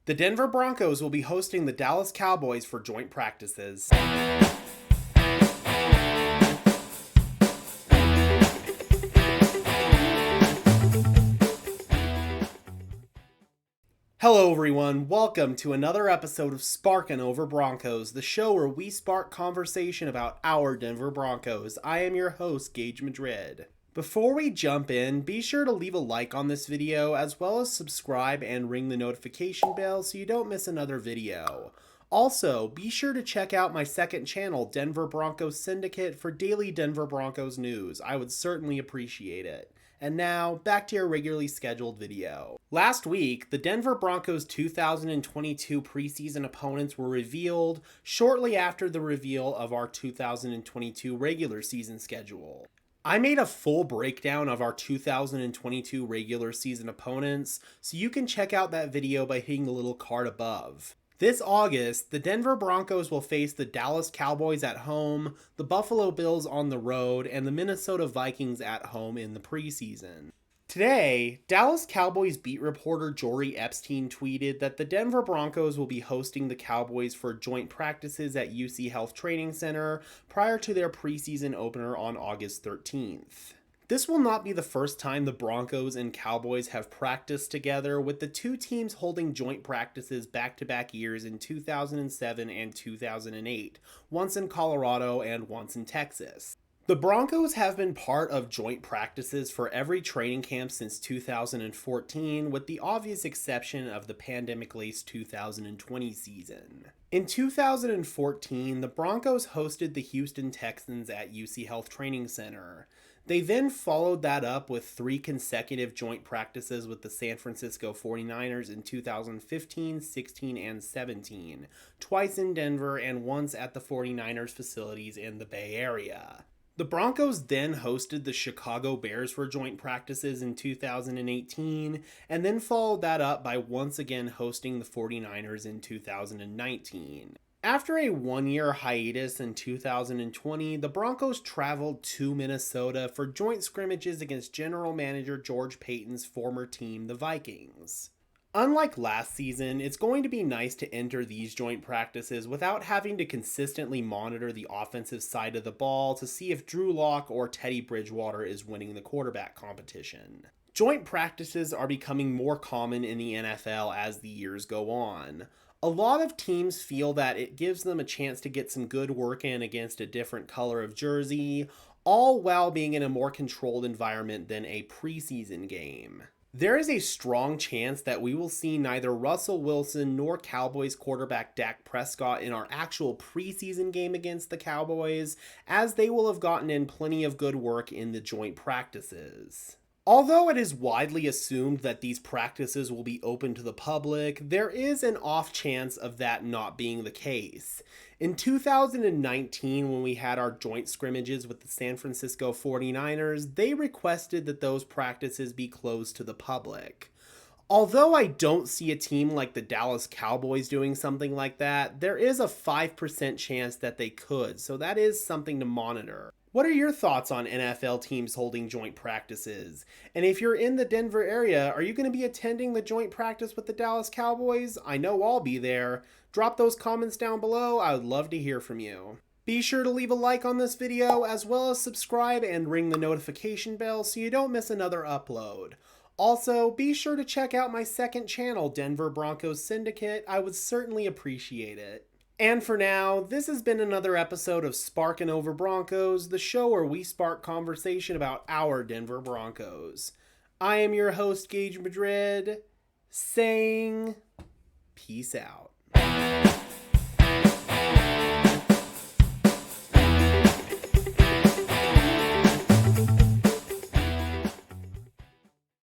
The Denver Broncos will be hosting the Dallas Cowboys for joint practices. Hello everyone, welcome to another episode of Sparkin over Broncos, the show where we spark conversation about our Denver Broncos. I am your host, Gage Madrid. Before we jump in, be sure to leave a like on this video, as well as subscribe and ring the notification bell so you don't miss another video. Also, be sure to check out my second channel, Denver Broncos Syndicate, for daily Denver Broncos news. I would certainly appreciate it. And now, back to your regularly scheduled video. Last week, the Denver Broncos 2022 preseason opponents were revealed shortly after the reveal of our 2022 regular season schedule. I made a full breakdown of our 2022 regular season opponents, so you can check out that video by hitting the little card above. This August, the Denver Broncos will face the Dallas Cowboys at home, the Buffalo Bills on the road, and the Minnesota Vikings at home in the preseason. Today, Dallas Cowboys beat reporter Jory Epstein tweeted that the Denver Broncos will be hosting the Cowboys for joint practices at UC Health Training Center prior to their preseason opener on August 13th. This will not be the first time the Broncos and Cowboys have practiced together, with the two teams holding joint practices back-to-back years in 2007 and 2008, once in Colorado and once in Texas. The Broncos have been part of joint practices for every training camp since 2014, with the obvious exception of the pandemic-laced 2020 season. In 2014, the Broncos hosted the Houston Texans at UC Health Training Center. They then followed that up with 3 consecutive joint practices with the San Francisco 49ers in 2015, 16, and 17, twice in Denver and once at the 49ers facilities in the Bay Area. The Broncos then hosted the Chicago Bears for joint practices in 2018, and then followed that up by once again hosting the 49ers in 2019. After a one-year hiatus in 2020, the Broncos traveled to Minnesota for joint scrimmages against general manager George Paton's former team, the Vikings. Unlike last season, it's going to be nice to enter these joint practices without having to consistently monitor the offensive side of the ball to see if Drew Lock or Teddy Bridgewater is winning the quarterback competition. Joint practices are becoming more common in the NFL as the years go on. A lot of teams feel that it gives them a chance to get some good work in against a different color of jersey, all while being in a more controlled environment than a preseason game. There is a strong chance that we will see neither Russell Wilson nor Cowboys quarterback Dak Prescott in our actual preseason game against the Cowboys, as they will have gotten in plenty of good work in the joint practices. Although it is widely assumed that these practices will be open to the public, there is an off chance of that not being the case. In 2019, when we had our joint scrimmages with the San Francisco 49ers, they requested that those practices be closed to the public. Although I don't see a team like the Dallas Cowboys doing something like that, there is a 5% chance that they could, so that is something to monitor. What are your thoughts on NFL teams holding joint practices? And if you're in the Denver area, are you going to be attending the joint practice with the Dallas Cowboys? I know I'll be there. Drop those comments down below. I would love to hear from you. Be sure to leave a like on this video, as well as subscribe and ring the notification bell so you don't miss another upload. Also, be sure to check out my second channel, Denver Broncos Syndicate. I would certainly appreciate it. And for now, this has been another episode of Sparkin over Broncos, the show where we spark conversation about our Denver Broncos. I am your host, Gage Madrid, saying peace out.